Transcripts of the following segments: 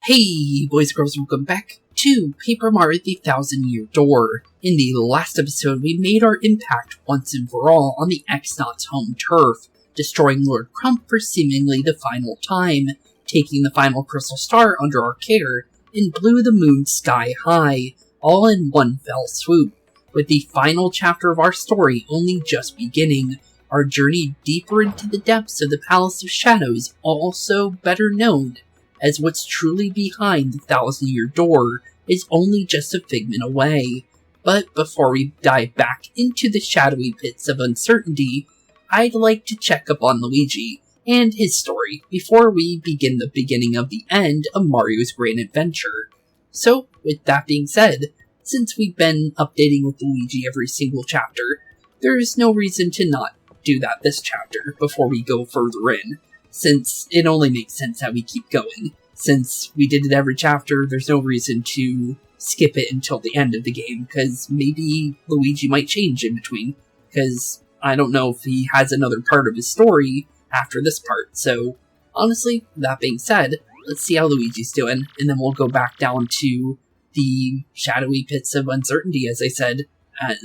Hey, boys and girls, welcome back to PaperMario the Thousand-Year Door. In the last episode, we made our impact once and for all on the X-Nauts' home turf, destroying Lord Crump for seemingly the final time, taking the final crystal star under our care, and blew the moon sky high, all in one fell swoop. With the final chapter of our story only just beginning, our journey deeper into the depths of the Palace of Shadows, also better known as what's truly behind the Thousand-Year Door, is only just a figment away. But before we dive back into the shadowy pits of uncertainty, I'd like to check up on Luigi and his story before we begin the beginning of the end of Mario's grand adventure. So, with that being said, since we've been updating with Luigi every single chapter, there's no reason to not do that this chapter before we go further in, since it only makes sense that we keep going. Since we did it every chapter, there's no reason to skip it until the end of the game, because maybe Luigi might change in between, because I don't know if he has another part of his story after this part. So, honestly, that being said, let's see how Luigi's doing, and then we'll go back down to the shadowy pits of uncertainty, as I said,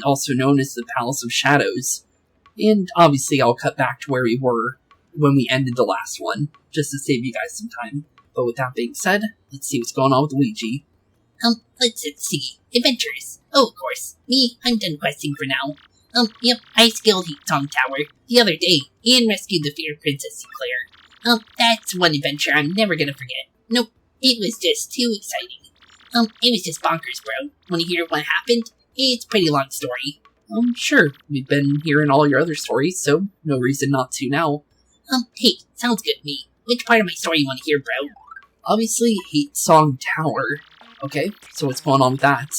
also known as the Palace of Shadows. And obviously I'll cut back to where we were when we ended the last one, just to save you guys some time. But with that being said, let's see what's going on with Luigi. Let's see. Adventures. Oh, of course. Me, I'm done questing for now. Yep, I scaled Heatsong Tower the other day and rescued the feared Princess Eclair. That's one adventure I'm never gonna forget. Nope, it was just too exciting. It was just bonkers, bro. Wanna hear what happened? It's a pretty long story. Sure. We've been hearing all your other stories, so no reason not to now. Hey, sounds good to me. Which part of my story you want to hear, bro? Obviously, Heatsong Tower. Okay, so what's going on with that?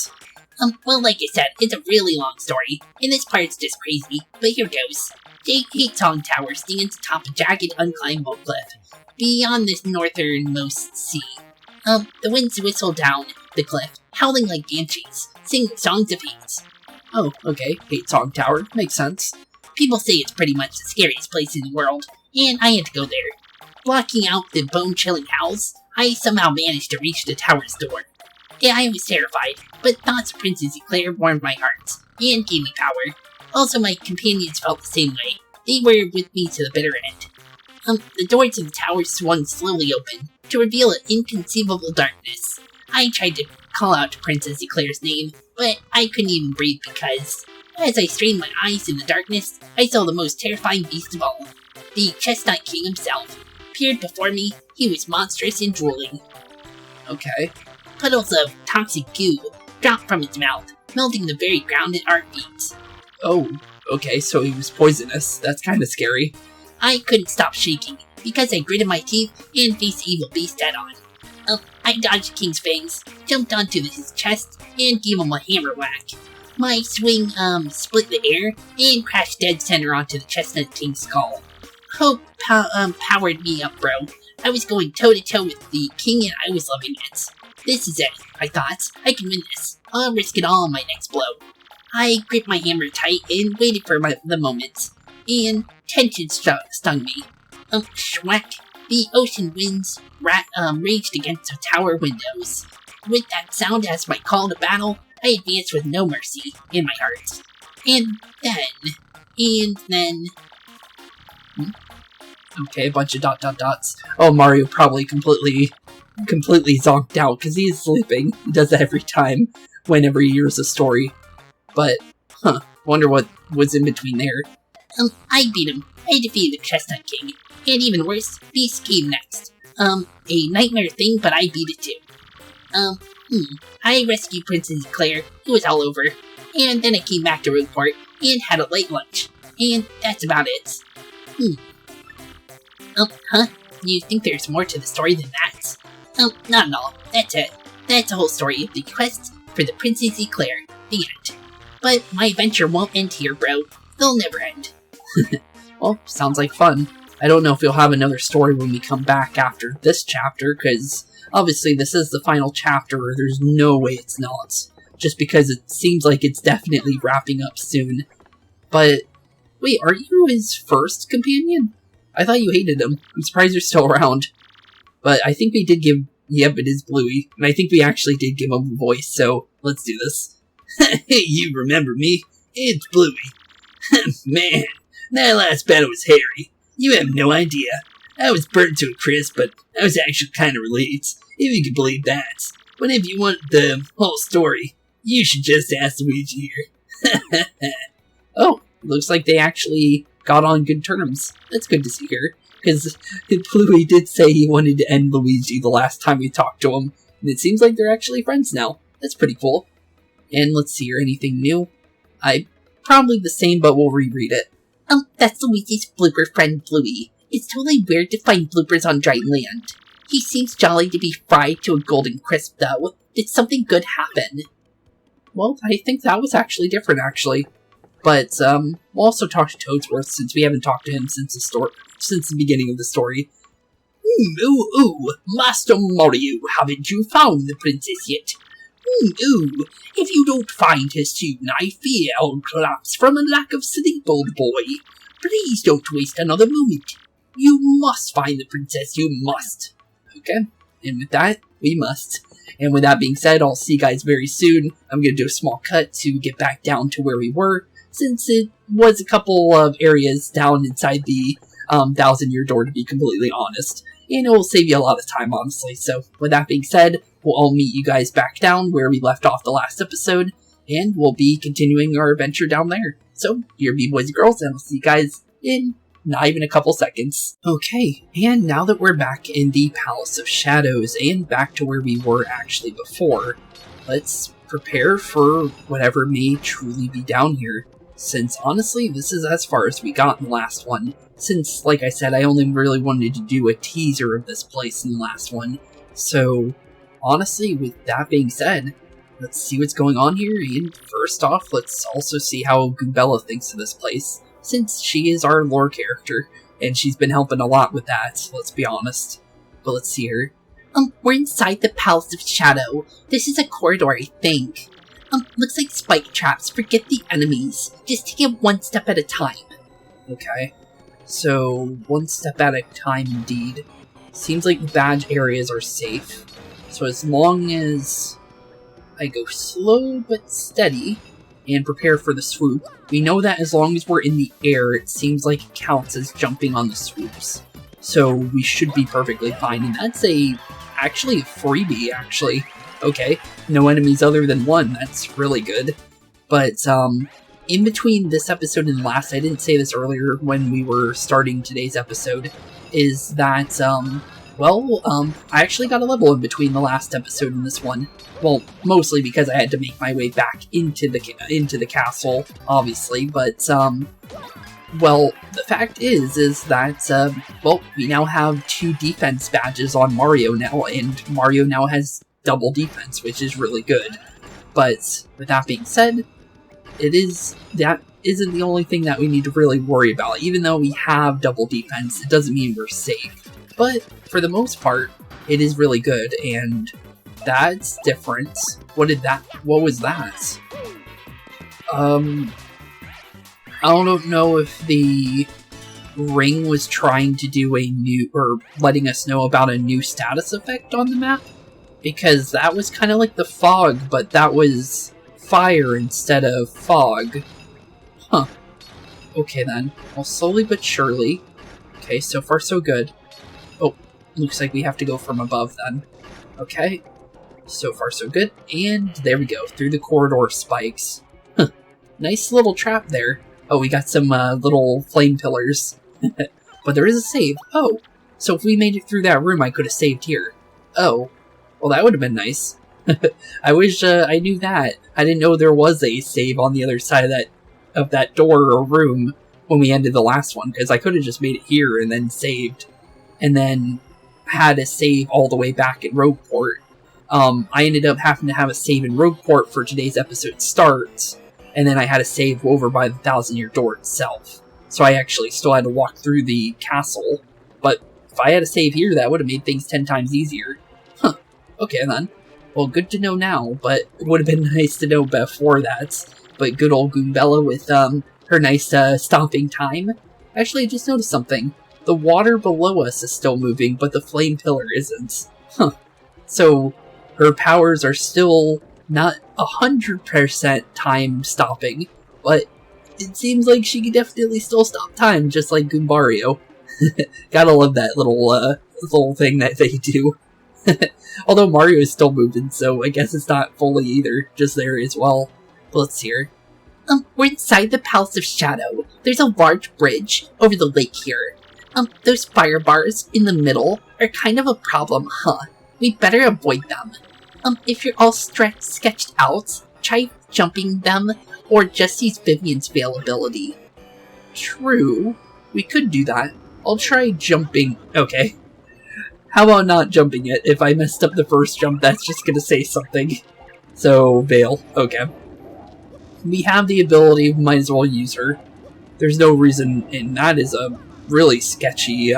Well, like I said, it's a really long story, and this part's just crazy, but here goes. Heatsong Tower stands atop a jagged, unclimbable cliff, beyond the northernmost sea. The winds whistle down the cliff, howling like banshees, singing songs of hate. Oh, okay, Heatsong Tower, makes sense. People say it's pretty much the scariest place in the world, and I had to go there. Blocking out the bone-chilling howls, I somehow managed to reach the tower's door. Yeah, I was terrified, but thoughts of Princess Eclair warmed my heart, and gave me power. Also, my companions felt the same way. They were with me to the bitter end. The doors of the tower swung slowly open, to reveal an inconceivable darkness. I tried to call out to Princess Eclair's name, but I couldn't even breathe because, as I strained my eyes in the darkness, I saw the most terrifying beast of all. The Chestnut King himself appeared before me. He was monstrous and drooling. Okay. Puddles of toxic goo dropped from his mouth, melting the very ground at our feet. Oh, okay, so he was poisonous. That's kind of scary. I couldn't stop shaking, because I gritted my teeth and faced the evil beast head-on. I dodged the King's fangs, jumped onto his chest, and gave him a hammer whack. My swing, split the air, and crashed dead center onto the Chestnut King's skull. Hope, powered me up, bro. I was going toe-to-toe with the King, and I was loving it. This is it, I thought. I can win this. I'll risk it all on my next blow. I gripped my hammer tight and waited for the moment, and tension stung me. Schwack. The ocean winds raged against the tower windows. With that sound as my call to battle, I advanced with no mercy in my heart. And then... Okay, a bunch of dots. Oh, Mario probably completely zonked out, because he is sleeping. He does that every time, whenever he hears a story. But, wonder what was in between there. I beat him. I defeated the Chestnut King. And even worse, Beast came next. A nightmare thing, but I beat it too. I rescued Princess Eclair, who was all over, and then I came back to Rogueport and had a light lunch, and that's about it. You think there's more to the story than that? Not at all. That's it. That's the whole story of the quest for the Princess Eclair. The end. But my adventure won't end here, bro. They'll never end. Well, sounds like fun. I don't know if you'll have another story when we come back after this chapter, because obviously this is the final chapter, or there's no way it's not. Just because it seems like it's definitely wrapping up soon. But, wait, are you his first companion? I thought you hated him. I'm surprised you're still around. But I think we did give Yep, it is Bluey, and I think we actually did give him a voice, so let's do this. Hey, you remember me? It's Bluey. Man, that last battle was hairy. You have no idea. I was burnt to a crisp, but I was actually kind of relieved, if you can believe that. But if you want the whole story, you should just ask Luigi here. Oh, looks like they actually got on good terms. That's good to see here, because Bluey did say he wanted to end Luigi the last time we talked to him, and it seems like they're actually friends now. That's pretty cool. And let's see here, anything new? Probably the same, but we'll reread it. That's Luigi's blooper friend Bluey. It's totally weird to find bloopers on dry land. He seems jolly to be fried to a golden crisp, though. Did something good happen? Well, I think that was actually different, actually. But, we'll also talk to Toadsworth, since we haven't talked to him since the beginning of the story. Master Mario, haven't you found the princess yet? If you don't find her soon, I fear I'll collapse from a lack of sleep, old boy. Please don't waste another moment. You must find the princess, you must. Okay, and with that, we must. And with that being said, I'll see you guys very soon. I'm going to do a small cut to get back down to where we were, since it was a couple of areas down inside the 1,000-year door, to be completely honest. And it will save you a lot of time, honestly. So, with that being said, we'll all meet you guys back down where we left off the last episode, and we'll be continuing our adventure down there. So, here be boys and girls, and I'll see you guys in not even a couple seconds. Okay, and now that we're back in the Palace of Shadows, and back to where we were actually before, let's prepare for whatever may truly be down here. Since, honestly, this is as far as we got in the last one. Since, like I said, I only really wanted to do a teaser of this place in the last one. So, honestly, with that being said, let's see what's going on here, and first off, let's also see how Goombella thinks of this place, since she is our lore character, and she's been helping a lot with that, let's be honest. But let's see her. We're inside the Palace of Shadow. This is a corridor, I think. Looks like spike traps. Forget the enemies. Just take it one step at a time. Okay. So, one step at a time indeed. Seems like the badge areas are safe. So as long as I go slow but steady and prepare for the swoop, we know that as long as we're in the air, it seems like it counts as jumping on the swoops. So we should be perfectly fine, and that's actually a freebie, actually. Okay, no enemies other than one, that's really good. But, in between this episode and the last, I didn't say this earlier when we were starting today's episode, is that, I actually got a level in between the last episode and this one. Well, mostly because I had to make my way back into the castle, obviously, but, the fact is that, we now have 2 defense badges on Mario now, and Mario now has double defense, which is really good. But, with that being said, that isn't the only thing that we need to really worry about. Even though we have double defense, it doesn't mean we're safe. But, for the most part, it is really good, and that's different. What was that? I don't know if the ring was trying to do or letting us know about a new status effect on the map, because that was kind of like the fog, but that was fire instead of fog. Huh. Okay then. Well, slowly but surely. Okay, so far so good. Oh, looks like we have to go from above then. Okay. So far so good. And there we go, through the corridor spikes. Huh. Nice little trap there. Oh, we got some little flame pillars. But there is a save. Oh, so if we made it through that room, I could have saved here. Oh, well that would have been nice. I wish I knew that. I didn't know there was a save on the other side of that door or room when we ended the last one, because I could have just made it here and then saved, and then had a save all the way back at Rogueport. I ended up having to have a save in Rogueport for today's episode starts, and then I had a save over by the 1,000-year door itself. So I actually still had to walk through the castle, but if I had a save here, that would have made things 10 times easier. Huh. Okay then. Well, good to know now, but it would have been nice to know before that. But good old Goombella with her nice stomping time. Actually, I just noticed something. The water below us is still moving, but the flame pillar isn't. Huh. So her powers are still not 100% time stopping, but it seems like she could definitely still stop time, just like Goombario. Gotta love that little thing that they do. Although Mario is still moving, so I guess it's not fully either, just there as well. But let's see here. We're inside the Palace of Shadow. There's a large bridge over the lake here. Those fire bars in the middle are kind of a problem, huh? We'd better avoid them. If you're all sketched out, try jumping them, or just use Vivian's veil ability. True. We could do that. I'll try jumping. Okay. How about not jumping it? If I messed up the first jump, that's just gonna say something. So, veil. Okay. We have the ability, we might as well use her. There's no reason, and that is a really sketchy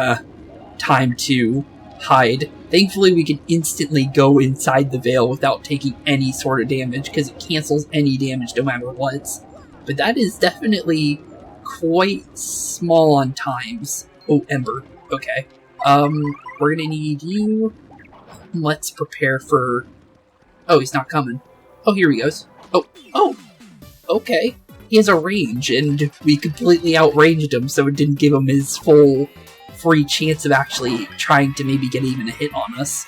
time to hide. Thankfully, we can instantly go inside the veil without taking any sort of damage, because it cancels any damage no matter what. But that is definitely quite small on times. Oh, Ember. Okay. We're gonna need you. Let's prepare for... Oh, he's not coming. Oh, here he goes. Oh! Okay. He has a range, and we completely outranged him, so it didn't give him his full free chance of actually trying to maybe get even a hit on us.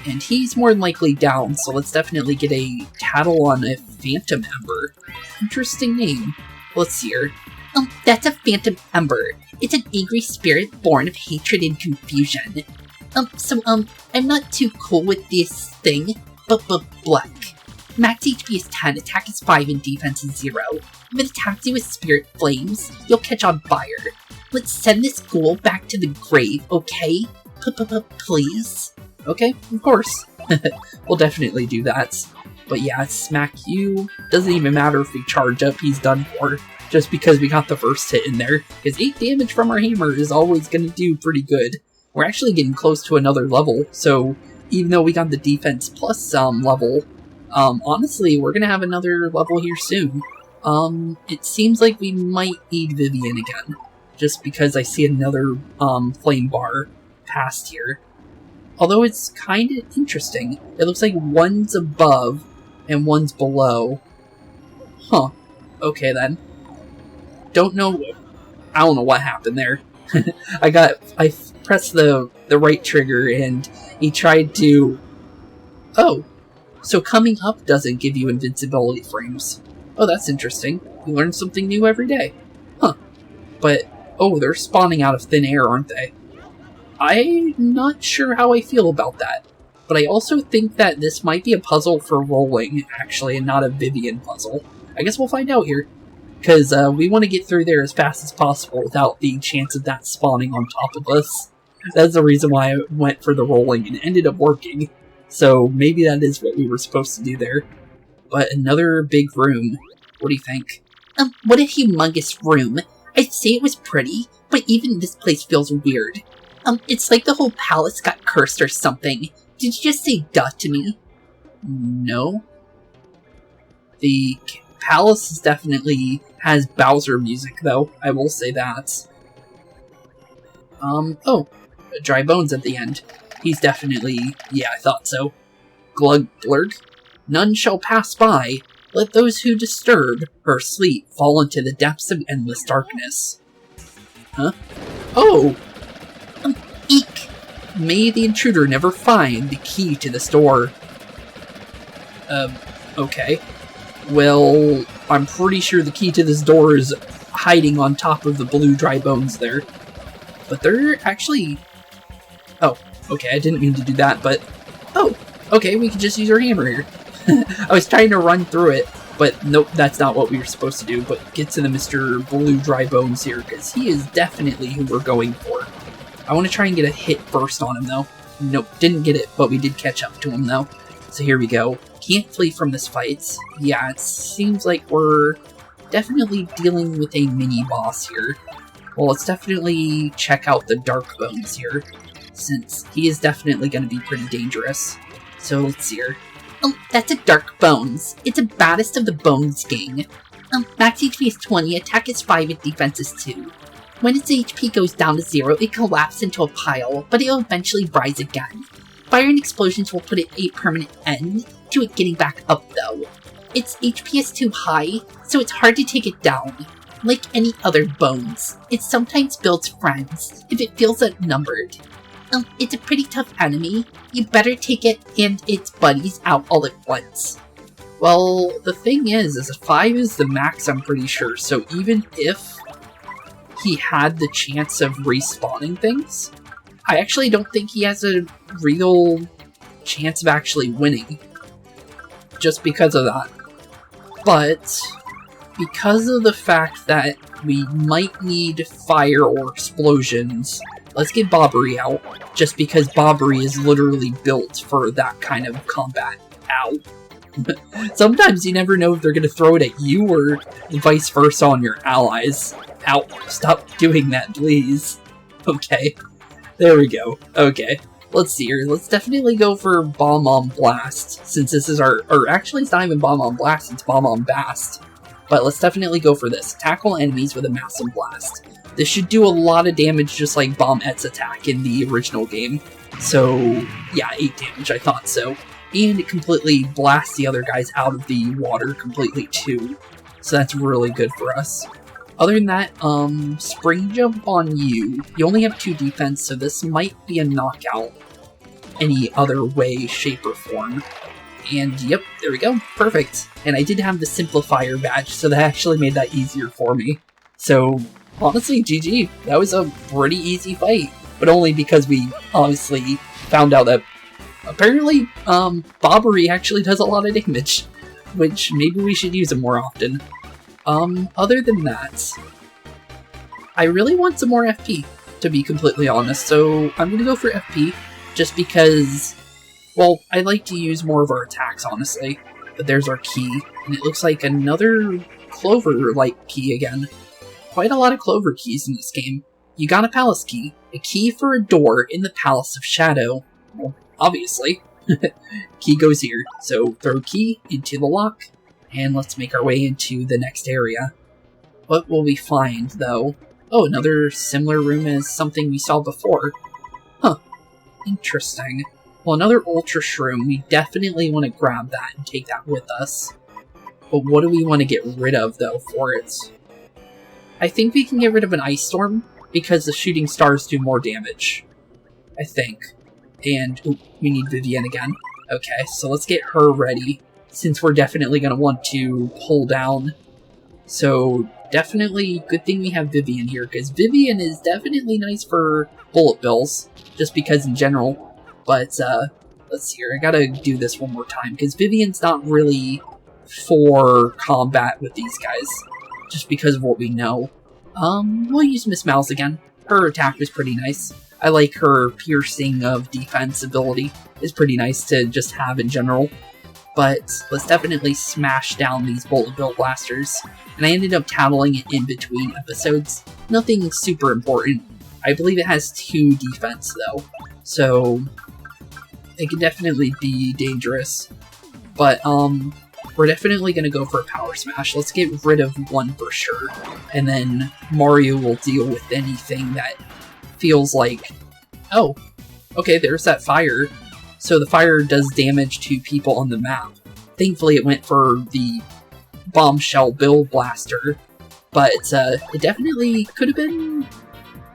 And he's more than likely down, so let's definitely get a tattle on a Phantom Ember. Interesting name. Let's see here. That's a Phantom Ember. It's an angry spirit born of hatred and confusion. I'm not too cool with this thing, but black. Max HP is 10, attack is 5, and defense is 0. If it attacks you with spirit flames, you'll catch on fire. Let's send this ghoul back to the grave, okay? Please? Okay, of course. We'll definitely do that. But yeah, smack you. Doesn't even matter if we charge up, he's done for. Just because we got the first hit in there. Because 8 damage from our hammer is always going to do pretty good. We're actually getting close to another level, so even though we got the defense plus level, honestly, we're going to have another level here soon. It seems like we might need Vivian again. Just because I see another flame bar past here. Although it's kind of interesting. It looks like one's above and one's below. Huh. Okay then. I don't know what happened there. I pressed the right trigger and he tried to... Oh. So coming up doesn't give you invincibility frames. Oh, that's interesting. You learn something new every day. Huh. But, oh, they're spawning out of thin air, aren't they? I'm not sure how I feel about that. But I also think that this might be a puzzle for rolling, actually, and not a Vivian puzzle. I guess we'll find out here. Because we want to get through there as fast as possible without the chance of that spawning on top of us. That's the reason why I went for the rolling and it ended up working. So maybe that is what we were supposed to do there. But another big room. What do you think? What a humongous room. I'd say it was pretty, but even this place feels weird. It's like the whole palace got cursed or something. Did you just say duh to me? No. The palace is definitely has Bowser music, though. I will say that. Oh. Dry bones at the end. He's definitely... Yeah, I thought so. Glug glurg. None shall pass by. Let those who disturb her sleep fall into the depths of endless darkness. Huh? Oh! Eek! May the intruder never find the key to this door. Okay. Well, I'm pretty sure the key to this door is hiding on top of the blue dry bones there. But they're actually... Oh, okay, I didn't mean to do that, but... Oh, okay, we can just use our hammer here. I was trying to run through it, but nope, that's not what we were supposed to do. But get to the Mr. Blue Dry Bones here, because he is definitely who we're going for. I want to try and get a hit first on him, though. Nope, didn't get it, but we did catch up to him, though. So here we go. Can't flee from this fight. Yeah, it seems like we're definitely dealing with a mini-boss here. Well, let's definitely check out the Dark Bones here, since he is definitely going to be pretty dangerous. So let's see here. Oh, that's a Dark Bones. It's a baddest of the Bones gang. Max HP is 20, attack is 5, and defense is 2. When its HP goes down to 0, it collapses into a pile, but it'll eventually rise again. Fire and explosions will put a permanent end to it getting back up though. Its HP is too high, so it's hard to take it down. Like any other bones, it sometimes builds friends if it feels outnumbered. It's a pretty tough enemy. You better take it and its buddies out all at once. Well, the thing is 5 is the max, I'm pretty sure, so even if he had the chance of respawning things, I actually don't think he has a real chance of actually winning. Just because of that. But because of the fact that we might need fire or explosions, let's get Bobbery out, just because Bobbery is literally built for that kind of combat. Ow. Sometimes you never know if they're going to throw it at you or vice versa on your allies. Ow. Stop doing that, please. Okay. There we go. Okay. Let's see here. Let's definitely go for Bomb on Blast, since this is our... Or actually, it's not even Bomb on Blast, it's Bomb on Bast. But let's definitely go for this. Tackle enemies with a massive blast. This should do a lot of damage, just like Bombette's attack in the original game. So, yeah, 8 damage, I thought so. And it completely blasts the other guys out of the water completely, too. So that's really good for us. Other than that, Spring Jump on you. You only have 2 defense, so this might be a knockout any other way, shape, or form. And yep, there we go. Perfect. And I did have the Simplifier badge, so that actually made that easier for me. So, honestly, GG. That was a pretty easy fight. But only because we obviously found out that apparently, Bobbery actually does a lot of damage. Which, maybe we should use him more often. Other than that, I really want some more FP, to be completely honest. So, I'm gonna go for FP, just because... Well, I like to use more of our attacks, honestly. But there's our key, and it looks like another Clover-like key again. Quite a lot of Clover keys in this game. You got a Palace key. A key for a door in the Palace of Shadow. Well, obviously. Key goes here. So, throw key into the lock, and let's make our way into the next area. What will we find, though? Oh, another similar room as something we saw before. Huh. Interesting. Well, another Ultra Shroom, we definitely want to grab that and take that with us. But what do we want to get rid of, though, for it? I think we can get rid of an Ice Storm, because the shooting stars do more damage. I think. And, ooh, we need Vivian again. Okay, so let's get her ready, since we're definitely going to want to pull down. So, definitely, good thing we have Vivian here, because Vivian is definitely nice for bullet bills, just because in general. But, let's see here, I gotta do this one more time, because Vivian's not really for combat with these guys, just because of what we know. We'll use Miss Mouse again. Her attack was pretty nice. I like her piercing of defense ability. It's pretty nice to just have in general. But let's definitely smash down these bullet bill blasters. And I ended up tattling it in between episodes. Nothing super important. I believe it has 2 defense though. So it can definitely be dangerous. But we're definitely going to go for a power smash. Let's get rid of one for sure. And then Mario will deal with anything that feels like, oh, okay, there's that fire. So the fire does damage to people on the map. Thankfully it went for the bombshell bill blaster, but it definitely could have been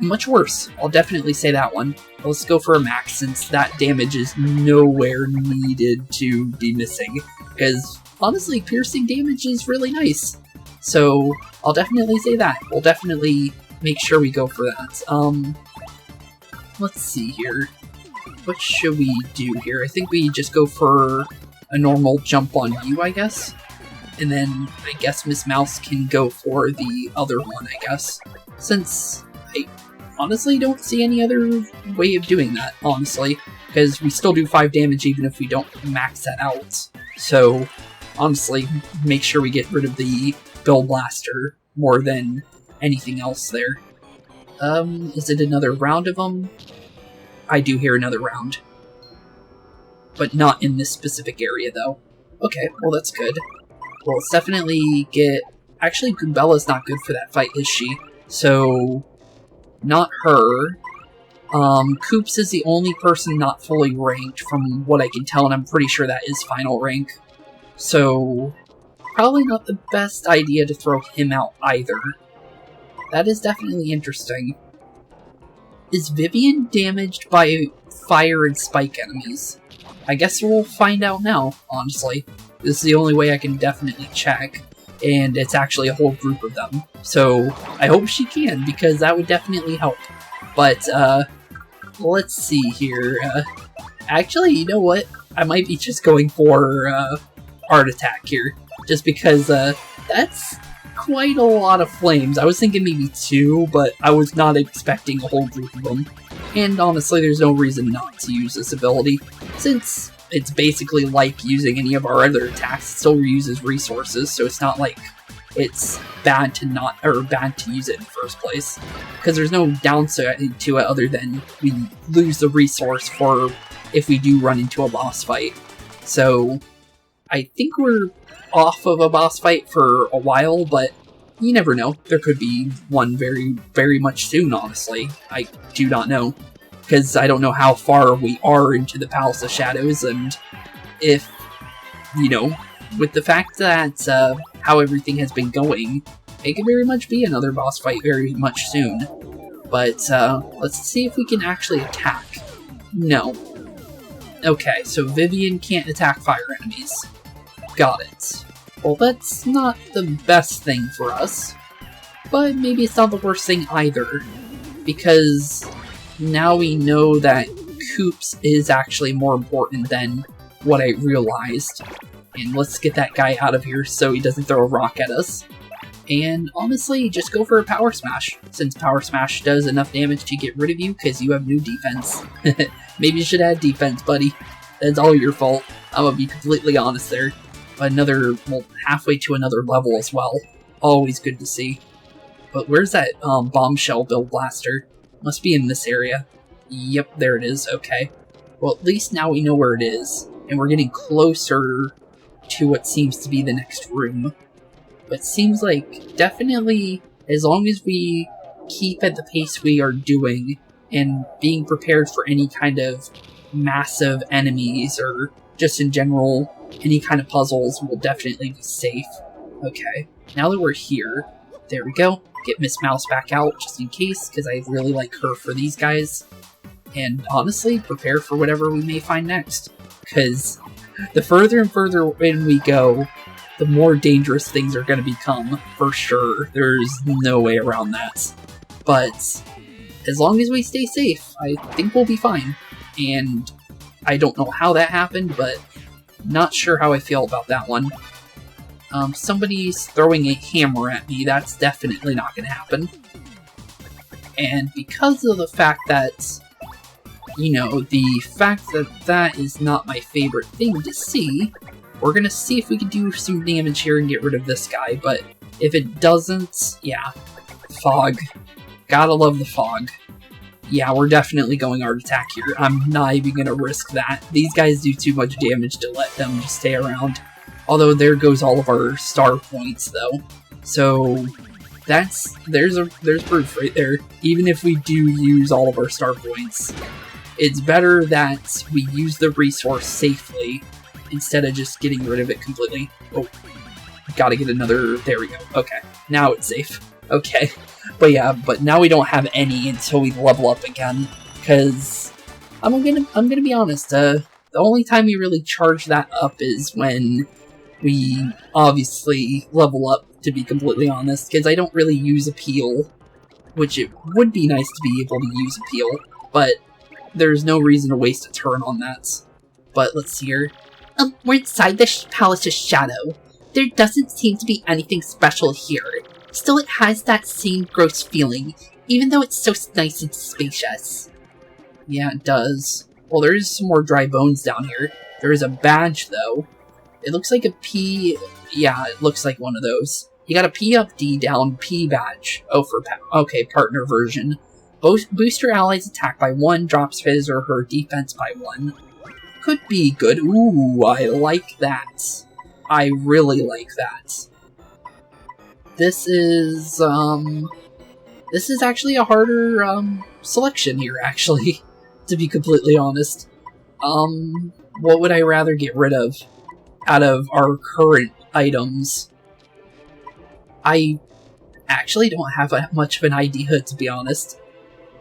much worse. I'll definitely say that one. Let's go for a max, since that damage is nowhere needed to be missing, because honestly, piercing damage is really nice. So I'll definitely say that. We'll definitely make sure we go for that. Let's see here. What should we do here? I think we just go for a normal jump on you, I guess. And then I guess Miss Mouse can go for the other one, I guess. Since I honestly don't see any other way of doing that, honestly. Because we still do 5 damage even if we don't max that out. So, honestly, make sure we get rid of the Bill Blaster more than anything else there. Is it another round of them? I do hear another round. But not in this specific area, though. Okay, well that's good. Well, let's definitely get... Actually, Goombella's not good for that fight, is she? So, not her. Koops is the only person not fully ranked from what I can tell, and I'm pretty sure that is final rank. So, probably not the best idea to throw him out either. That is definitely interesting. Is Vivian damaged by fire and spike enemies? I guess we'll find out now, honestly. This is the only way I can definitely check, and it's actually a whole group of them. So, I hope she can, because that would definitely help. But, let's see here. Actually, you know what? I might be just going for, Art Attack here. Just because, that's quite a lot of flames. I was thinking maybe 2, but I was not expecting a whole group of them. And honestly, there's no reason not to use this ability, since it's basically like using any of our other attacks. It still reuses resources, so it's not like it's bad to use it in the first place. Because there's no downside to it other than we lose the resource for if we do run into a boss fight. So, I think we're off of a boss fight for a while, but you never know. There could be one very, very much soon, honestly. I do not know. Because I don't know how far we are into the Palace of Shadows, and if, you know, with the fact that how everything has been going, it could very much be another boss fight very much soon. But let's see if we can actually attack. No. Okay, so Vivian can't attack fire enemies. Got it. Well, that's not the best thing for us, but maybe it's not the worst thing either, because now we know that Koops is actually more important than what I realized. And let's get that guy out of here so he doesn't throw a rock at us. And honestly, just go for a Power Smash, since Power Smash does enough damage to get rid of you because you have new defense. Maybe you should add defense, buddy. That's all your fault. I'm gonna be completely honest there. Another, well, halfway to another level as well. Always good to see. But where's that bombshell build blaster? Must be in this area. Yep, there it is. Okay. Well, at least now we know where it is, and we're getting closer to what seems to be the next room. But it seems like definitely, as long as we keep at the pace we are doing, and being prepared for any kind of massive enemies, or just in general, any kind of puzzles, will definitely be safe. Okay, now that we're here, there we go. Get Miss Mouse back out, just in case, because I really like her for these guys. And honestly, prepare for whatever we may find next. Because the further and further in we go, the more dangerous things are going to become, for sure. There's no way around that. But as long as we stay safe, I think we'll be fine. And I don't know how that happened, but not sure how I feel about that one. Somebody's throwing a hammer at me. That's definitely not going to happen. And because of the fact that, you know, the fact that that is not my favorite thing to see, we're going to see if we can do some damage here and get rid of this guy. But if it doesn't, yeah, fog. Gotta love the fog. Yeah, we're definitely going Art Attack here. I'm not even going to risk that. These guys do too much damage to let them just stay around. Although there goes all of our star points, though. So there's proof right there. Even if we do use all of our star points, it's better that we use the resource safely instead of just getting rid of it completely. Oh, gotta get another. There we go. Okay, now it's safe. Okay. But yeah, but now we don't have any until we level up again, because I'm gonna be honest, the only time we really charge that up is when we obviously level up, to be completely honest, because I don't really use Appeal, which it would be nice to be able to use Appeal, but there's no reason to waste a turn on that. But let's see here. We're inside the Palace of Shadow. There doesn't seem to be anything special here. Still, it has that same gross feeling, even though it's so nice and spacious. Yeah, it does. Well, there is some more dry bones down here. There is a badge, though. It looks like a P... Yeah, it looks like one of those. You got a P up, D down, P badge. Oh, okay, partner version. Boost your allies' attack by 1, drops his or her defense by 1. Could be good. Ooh, I like that. I really like that. This is actually a harder selection here, actually, to be completely honest. What would I rather get rid of out of our current items? I actually don't have much of an idea, to be honest.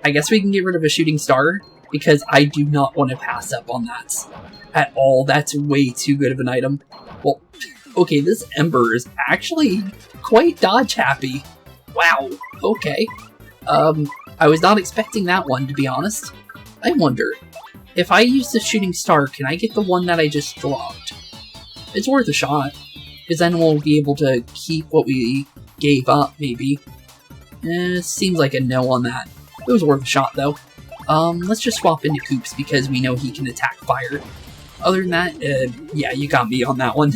I guess we can get rid of a shooting star, because I do not want to pass up on that at all. That's way too good of an item. Well, okay, this Ember is actually quite dodge happy. Wow, okay. I was not expecting that one, to be honest. I wonder, if I use the shooting star, can I get the one that I just dropped? It's worth a shot, because then we'll be able to keep what we gave up, maybe. Seems like a no on that. It was worth a shot, though. Let's just swap into Koops, because we know he can attack fire. Other than that, yeah, you got me on that one.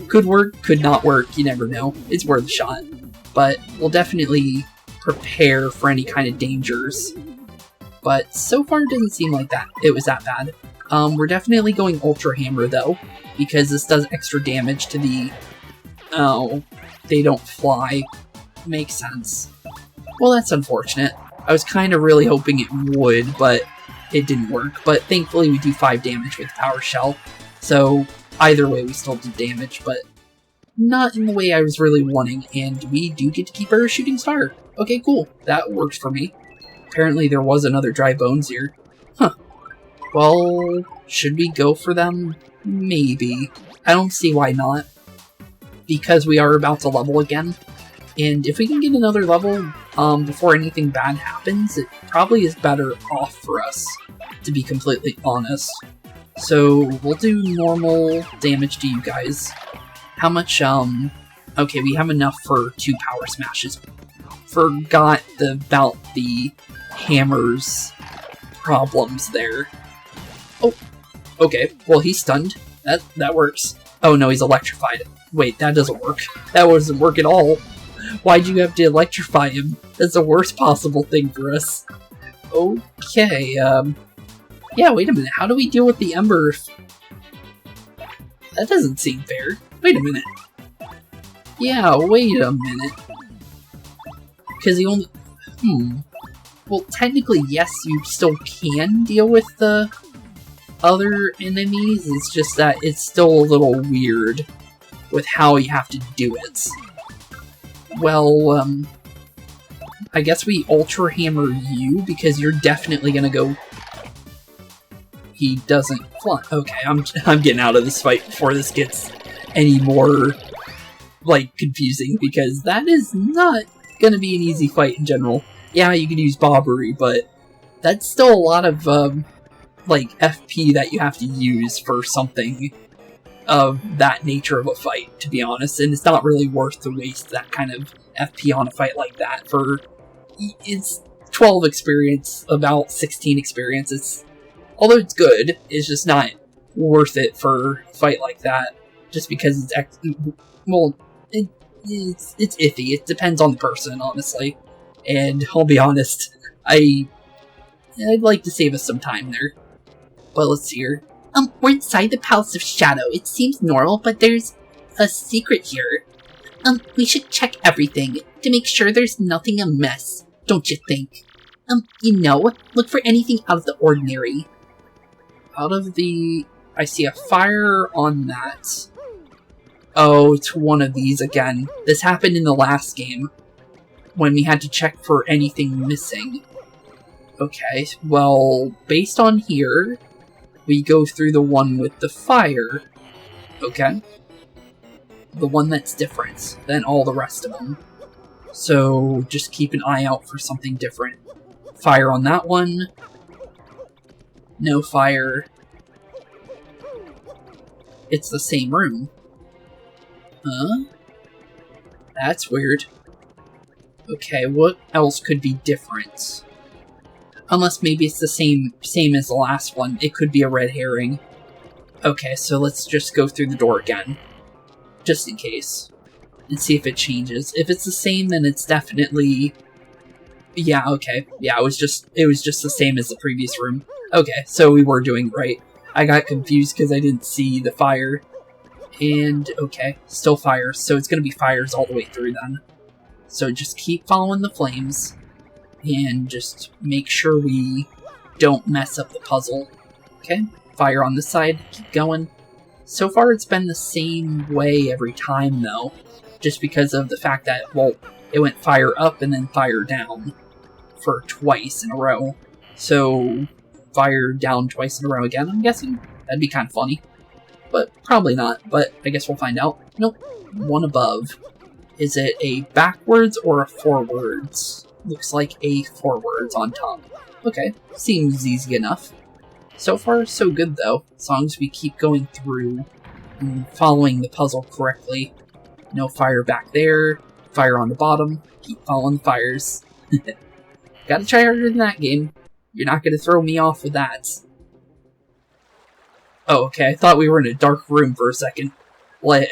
Could work, could not work, you never know. It's worth a shot. But we'll definitely prepare for any kind of dangers. But so far it doesn't seem like that it was that bad. We're definitely going Ultra Hammer though, because this does extra damage to the... Oh, they don't fly. Makes sense. Well, that's unfortunate. I was kind of really hoping it would, but it didn't work. But thankfully we do 5 damage with Power Shell, so either way we still did damage, but not in the way I was really wanting, and we do get to keep our shooting star. Okay, cool. That works for me. Apparently there was another dry bones here. Huh. Well, should we go for them? Maybe. I don't see why not. Because we are about to level again. And if we can get another level before anything bad happens, it probably is better off for us, to be completely honest. So we'll do normal damage to you guys. How much, okay, we have enough for 2 power smashes. Forgot about the hammer's problems there. Oh, okay, well he's stunned. That works. Oh no, he's electrified. Wait, that doesn't work. That doesn't work at all. Why'd you have to electrify him? That's the worst possible thing for us. Okay, yeah, wait a minute, how do we deal with the Ember? That doesn't seem fair. Wait a minute. Yeah, wait a minute. Because he only... Well, technically, yes, you still can deal with the other enemies, it's just that it's still a little weird with how you have to do it. Well, I guess we Ultra Hammer you, because you're definitely gonna go... He doesn't fly. Okay, I'm getting out of this fight before this gets any more, like, confusing, because that is not gonna be an easy fight in general. Yeah, you could use Bobbery, but that's still a lot of, like, FP that you have to use for something of that nature of a fight, to be honest, and it's not really worth to waste that kind of FP on a fight like that for... It's 12 experience, about 16 experience. It's... Although it's good, it's just not worth it for a fight like that, just because it's... Well, it's iffy. It depends on the person, honestly. And I'll be honest, I'd like to save us some time there. But let's see here. We're inside the Palace of Shadow. It seems normal, but there's a secret here. We should check everything to make sure there's nothing amiss, don't you think? You know, look for anything out of the ordinary. Out of the... I see a fire on that. Oh, it's one of these again. This happened in the last game, when we had to check for anything missing. Okay, well, based on here, we go through the one with the fire. Okay. The one that's different than all the rest of them. So, just keep an eye out for something different. Fire on that one. No fire. It's the same room. Huh? That's weird. Okay, what else could be different? Unless maybe it's the same as the last one. It could be a red herring. Okay, so let's just go through the door again. Just in case. And see if it changes. If it's the same, then it's definitely... Yeah, okay. Yeah, it was just the same as the previous room. Okay, so we were doing it right. I got confused because I didn't see the fire. And, okay, still fires. So it's going to be fires all the way through then. So just keep following the flames. and just make sure we don't mess up the puzzle. Okay, fire on this side, keep going. So far it's been the same way every time though, just because of the fact that, well, it went fire up and then fire down for twice in a row. So, fire down twice in a row again, I'm guessing? That'd be kind of funny. But probably not, but I guess we'll find out. Nope, one above. Is it a backwards or a forwards? Looks like a forwards on top. Okay, seems easy enough. So far, so good though, as long as we keep going through and following the puzzle correctly. No fire back there, fire on the bottom, keep following the fires. Gotta try harder than that, game. You're not gonna throw me off with that. Oh, okay, I thought we were in a dark room for a second. I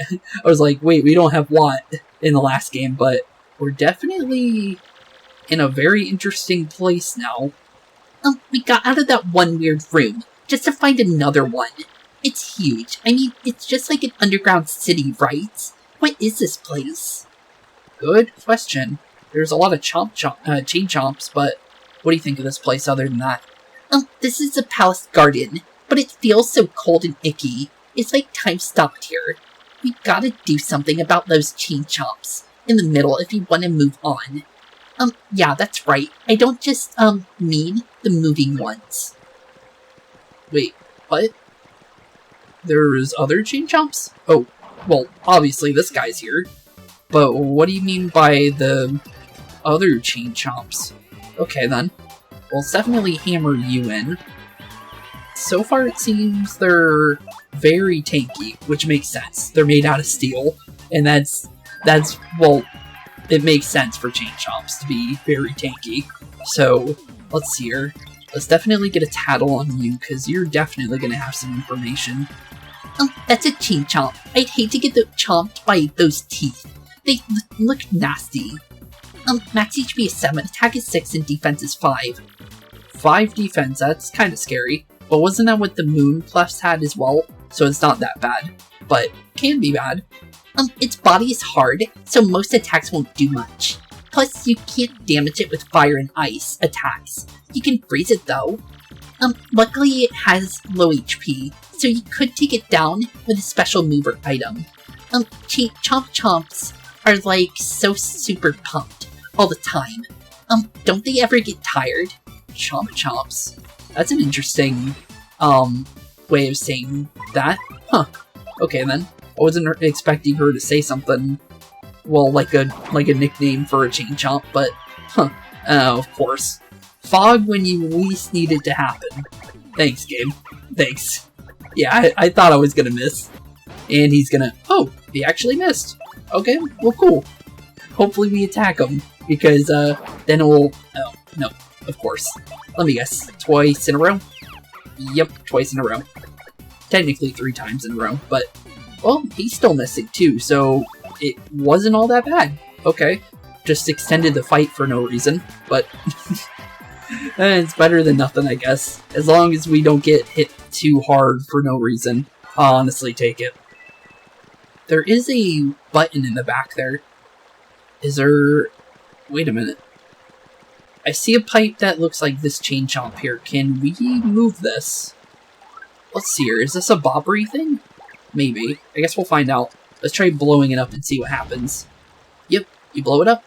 was like, wait, we don't have Watt in the last game, but we're definitely in a very interesting place now. We got out of that one weird room, just to find another one. It's huge. I mean, it's just like an underground city, right? What is this place? Good question. There's a lot of chain chomps, but what do you think of this place other than that? This is a palace garden, but it feels so cold and icky. It's like time stopped here. We gotta do something about those chain chomps in the middle if you want to move on. Yeah, that's right. I don't just, mean the moving ones. Wait, what? There's other chain chomps? Oh, well, obviously this guy's here. But what do you mean by the other chain chomps? Okay then. We'll definitely hammer you in. So far it seems they're very tanky, which makes sense. They're made out of steel, and that's well, it makes sense for chain chomps to be very tanky. So, let's see here. Let's definitely get a tattle on you, because you're definitely going to have some information. That's a chain chomp. I'd hate to get chomped by those teeth. They look nasty. Max HP is 7, attack is 6, and defense is 5. 5 defense, that's kind of scary. But wasn't that what the Moon Plus had as well? So it's not that bad. But can be bad. Its body is hard, so most attacks won't do much. Plus, you can't damage it with fire and ice attacks. You can freeze it though. Luckily it has low HP, so you could take it down with a special mover item. Chomp Chomps are like so super pumped all the time. Don't they ever get tired? Chomp Chomps? That's an interesting, way of saying that. Huh. Okay then. I wasn't expecting her to say something, well, like a nickname for a chain chomp, but, huh. Of course. Fog when you least need it to happen. Thanks, game. Thanks. Yeah, I thought I was gonna miss. And he's gonna... Oh, he actually missed. Okay, well, cool. Hopefully we attack him, because, then it will... Oh, no, of course. Let me guess. Twice in a row? Yep, twice in a row. Technically 3 times in a row, but... Well, he's still missing too, so it wasn't all that bad. Okay, just extended the fight for no reason, but it's better than nothing, I guess. As long as we don't get hit too hard for no reason, I'll honestly take it. There is a button in the back there. Is there... Wait a minute. I see a pipe that looks like this chain chomp here. Can we move this? Let's see here. Is this a bobbery thing? Maybe. I guess we'll find out. Let's try blowing it up and see what happens. Yep, you blow it up?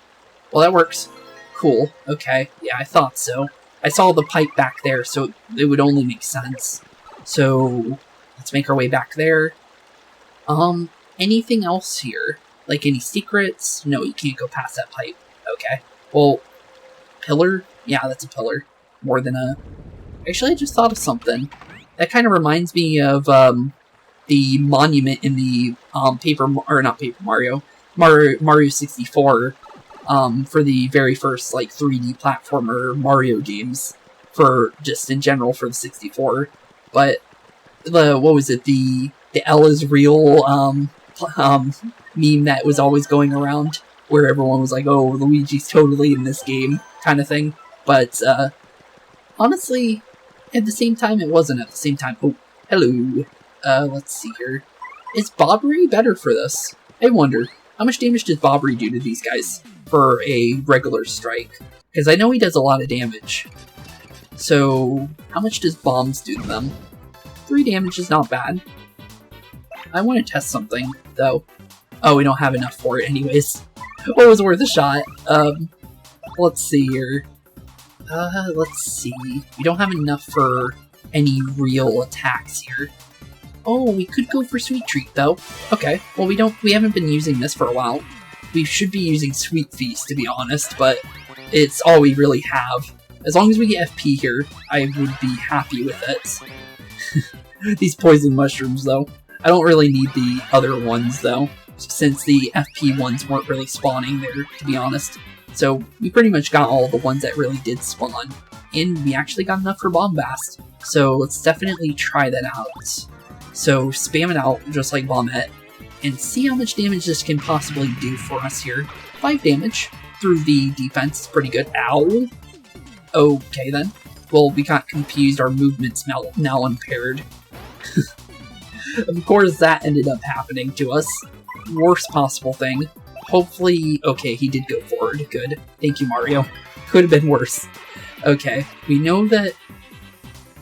Well, that works. Cool. Okay. Yeah, I thought so. I saw the pipe back there, so it would only make sense. So, let's make our way back there. Anything else here? Like any secrets? No, you can't go past that pipe. Okay. Well, pillar? Yeah, that's a pillar. More than a... Actually, I just thought of something. That kind of reminds me of, the monument in the Mario 64 for the very first like 3D platformer Mario games for just in general for the 64. But the what was it, the L is real meme that was always going around where everyone was like, oh, Luigi's totally in this game kind of thing. But honestly, at the same time it wasn't at the same time. Oh, hello. Let's see here. Is Bobbery better for this? I wonder. How much damage does Bobbery do to these guys for a regular strike? Because I know he does a lot of damage. So, how much does bombs do to them? 3 damage is not bad. I want to test something, though. Oh, we don't have enough for it anyways. Well, it was worth a shot. Let's see here. Let's see. We don't have enough for any real attacks here. Oh, we could go for Sweet Treat, though. Okay. Well, we haven't been using this for a while. We should be using Sweet Feast, to be honest, but it's all we really have. As long as we get FP here, I would be happy with it. These poison mushrooms, though. I don't really need the other ones, though, since the FP ones weren't really spawning there, to be honest. So, we pretty much got all the ones that really did spawn. And we actually got enough for Bombast. So, let's definitely try that out. So, spam it out, just like Bombette, and see how much damage this can possibly do for us here. 5 damage through the defense is pretty good. Ow! Okay then. Well, we got confused, our movement's now impaired. Of course that ended up happening to us. Worst possible thing. Hopefully, okay, he did go forward. Good. Thank you, Mario. Could have been worse. Okay, we know that...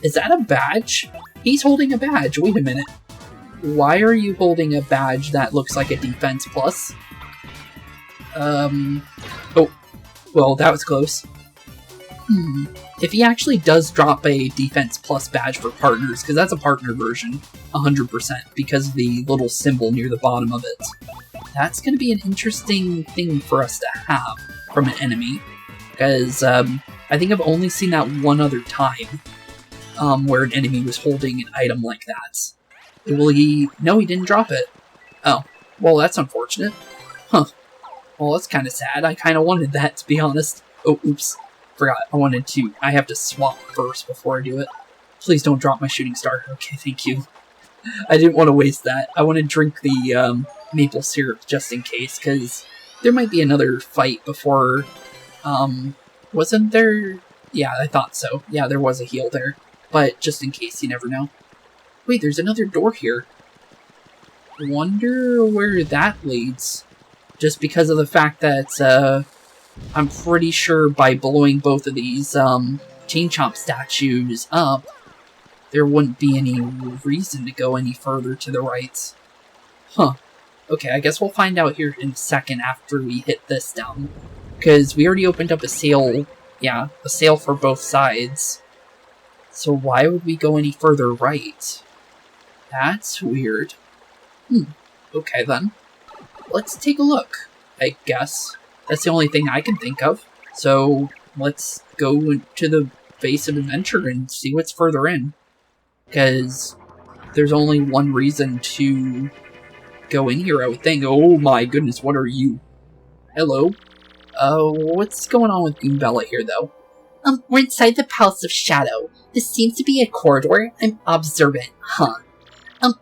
Is that a badge? He's holding a badge. Wait a minute. Why are you holding a badge that looks like a defense plus? Oh. Well, that was close. If he actually does drop a defense plus badge for partners, because that's a partner version, 100%, because of the little symbol near the bottom of it, that's going to be an interesting thing for us to have from an enemy. Because I think I've only seen that one other time where an enemy was holding an item like that. Will he... No, he didn't drop it. Oh, well, that's unfortunate. Huh. Well, that's kind of sad. I kind of wanted that, to be honest. Oh, oops. Forgot. I have to swap first before I do it. Please don't drop my shooting star. Okay, thank you. I didn't want to waste that. I want to drink the maple syrup just in case, because there might be another fight before... wasn't there... Yeah, I thought so. Yeah, there was a heal there. But just in case, you never know. Wait, there's another door here. Wonder where that leads. Just because of the fact that, I'm pretty sure by blowing both of these, Chain Chomp statues up, there wouldn't be any reason to go any further to the right. Huh. Okay, I guess we'll find out here in a second after we hit this down. Because we already opened up a sale, yeah, a sale for both sides. So why would we go any further right? That's weird. Okay then. Let's take a look, I guess. That's the only thing I can think of. So, let's go to the base of adventure and see what's further in. Because there's only one reason to go in here, I would think. Oh my goodness, what are you? Hello? What's going on with Goombella here, though? We're inside the Palace of Shadow. This seems to be a corridor. I'm observant, huh?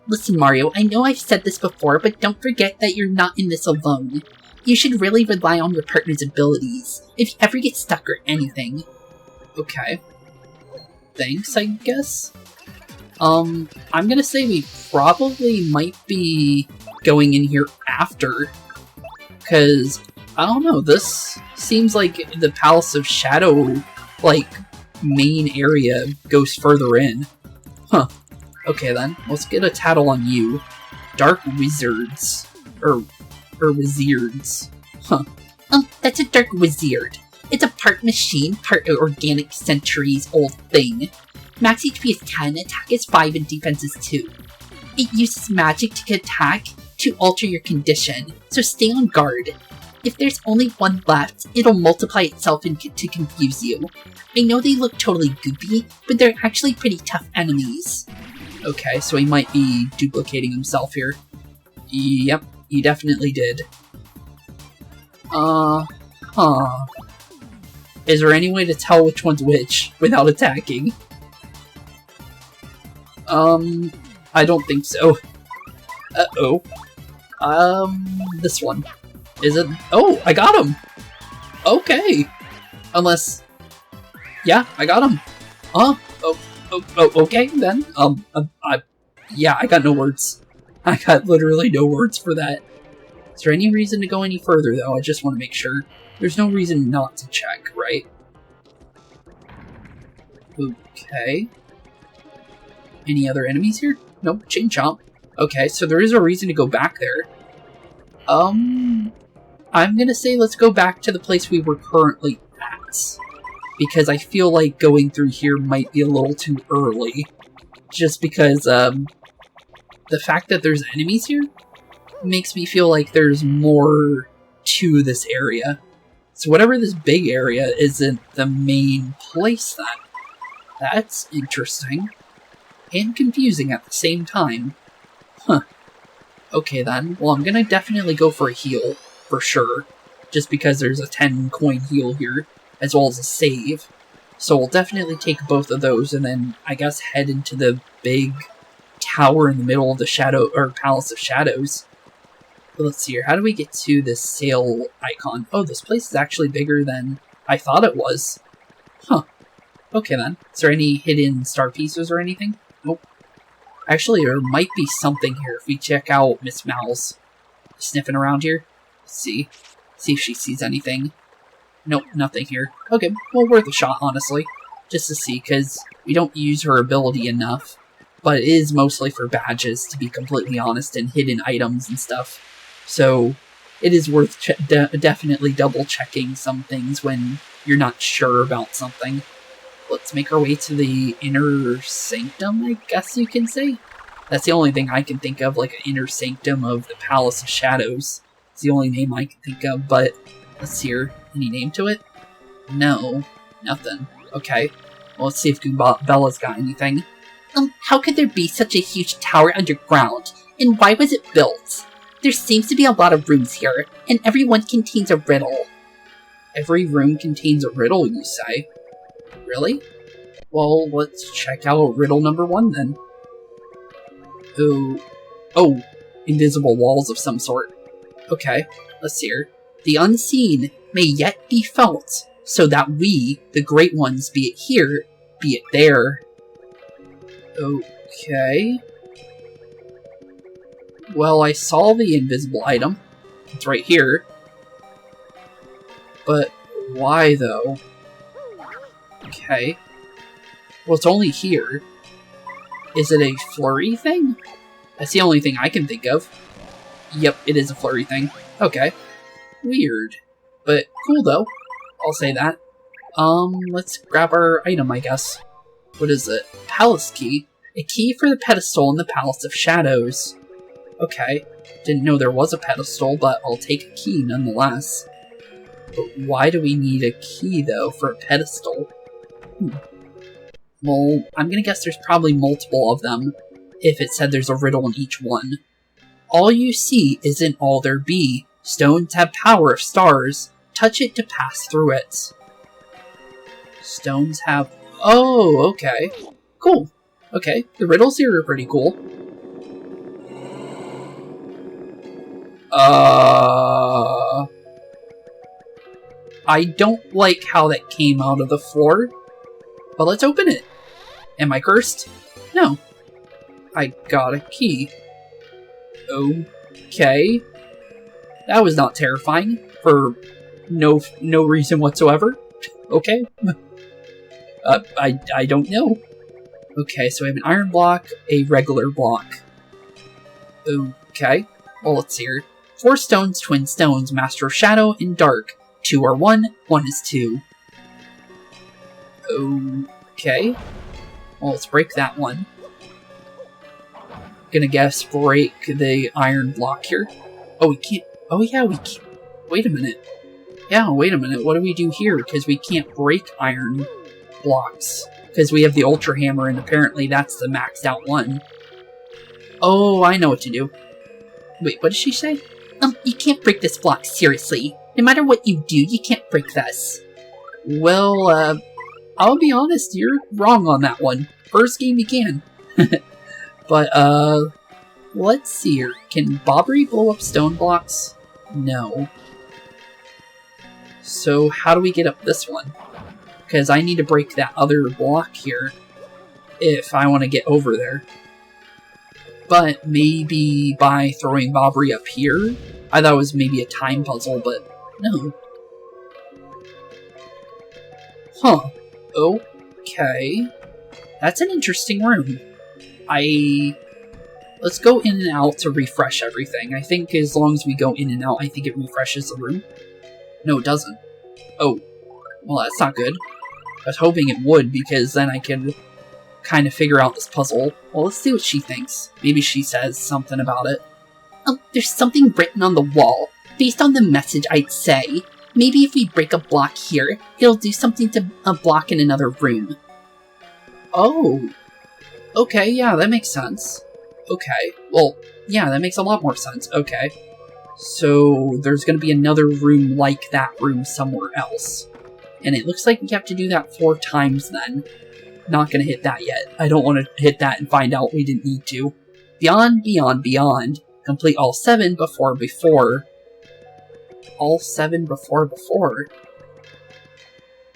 Listen, Mario, I know I've said this before, but don't forget that you're not in this alone. You should really rely on your partner's abilities, if you ever get stuck or anything. Okay. Thanks, I guess? I'm gonna say we probably might be going in here after. Because, I don't know, this seems like the Palace of Shadow, like, main area goes further in. Huh. Okay then, let's get a tattle on you. Dark Wizards. Or Wizards. Huh. That's a Dark Wizard. It's a part machine, part organic centuries-old thing. Max HP is 10, attack is 5, and defense is 2. It uses magic to attack to alter your condition, so stay on guard. If there's only one left, it'll multiply itself to confuse you. I know they look totally goopy, but they're actually pretty tough enemies. Okay, so he might be duplicating himself here. Yep, he definitely did. Is there any way to tell which one's which without attacking? I don't think so. Uh-oh. This one. Is it? Oh, I got him! Okay! Unless... Yeah, I got him. Okay, then. Yeah, I got no words. I got literally no words for that. Is there any reason to go any further, though? I just want to make sure. There's no reason not to check, right? Okay. Any other enemies here? Nope, chain chomp. Okay, so there is a reason to go back there. I'm gonna say let's go back to the place we were currently at. Because I feel like going through here might be a little too early. Just because, the fact that there's enemies here makes me feel like there's more to this area. So whatever this big area isn't the main place then. That's interesting. And confusing at the same time. Huh. Okay then, well I'm gonna definitely go for a heal, for sure. Just because there's a 10 coin heal here, as well as a save. So we'll definitely take both of those and then, I guess, head into the big tower in the middle of the Palace of Shadows. But let's see here, how do we get to this sail icon? Oh, this place is actually bigger than I thought it was. Huh. Okay then. Is there any hidden star pieces or anything? Nope. Actually, there might be something here if we check out Miss Mouse. Sniffing around here. Let's see. See if she sees anything. Nope, nothing here. Okay, well, worth a shot, honestly. Just to see, because we don't use her ability enough. But it is mostly for badges, to be completely honest, and hidden items and stuff. So, it is worth definitely double-checking some things when you're not sure about something. Let's make our way to the inner sanctum, I guess you can say. That's the only thing I can think of, like an inner sanctum of the Palace of Shadows. It's the only name I can think of, but let's see here. Any name to it? No. Nothing. Okay. Well, let's see if Goombella's got anything. How could there be such a huge tower underground? And why was it built? There seems to be a lot of rooms here, and every one contains a riddle. Every room contains a riddle, you say? Really? Well, let's check out riddle number 1 then. Oh, invisible walls of some sort. Okay, let's see here. The unseen may yet be felt, so that we, the great ones, be it here, be it there. Okay. Well, I saw the invisible item. It's right here. But why, though? Okay. Well, it's only here. Is it a flurry thing? That's the only thing I can think of. Yep, it is a flurry thing. Okay. Weird. But cool, though. I'll say that. Let's grab our item, I guess. What is it? Palace key. A key for the pedestal in the Palace of Shadows. Okay. Didn't know there was a pedestal, but I'll take a key nonetheless. But why do we need a key, though, for a pedestal? Well, I'm gonna guess there's probably multiple of them, if it said there's a riddle in each one. All you see isn't all there be. Stones have power of stars. Touch it to pass through it. Stones have... Oh, okay. Cool. Okay, the riddles here are pretty cool. I don't like how that came out of the floor, but let's open it. Am I cursed? No. I got a key. Okay. That was not terrifying, for no reason whatsoever. Okay. I don't know. Okay, so we have an iron block, a regular block. Okay. Well, let's see here. 4 stones, twin stones, master of shadow and dark. 2 are 1, 1 is 2. Okay. Well, let's break that one. Gonna guess break the iron block here. Oh, we can't. Oh, yeah, we can't. Wait a minute. Yeah, wait a minute. What do we do here? Because we can't break iron blocks. Because we have the Ultra Hammer, and apparently that's the maxed out one. Oh, I know what to do. Wait, what did she say? You can't break this block, seriously. No matter what you do, you can't break this. Well, I'll be honest, you're wrong on that one. First game you can. But, let's see here. Can Bobbery blow up stone blocks? No. So, how do we get up this one? Because I need to break that other block here if I want to get over there. But maybe by throwing Bobbery up here? I thought it was maybe a time puzzle, but no. Huh. Okay. That's an interesting room. Let's go in and out to refresh everything. I think as long as we go in and out, I think it refreshes the room. No, it doesn't. Oh. Well, that's not good. I was hoping it would, because then I could kind of figure out this puzzle. Well, let's see what she thinks. Maybe she says something about it. There's something written on the wall. Based on the message, I'd say, maybe if we break a block here, it'll do something to a block in another room. Oh. Okay, yeah, that makes sense. Okay. Well, yeah, that makes a lot more sense. Okay. So, there's going to be another room like that room somewhere else. And it looks like we have to do that 4 times then. Not going to hit that yet. I don't want to hit that and find out we didn't need to. Beyond, beyond, beyond. Complete all 7 before. All 7 before.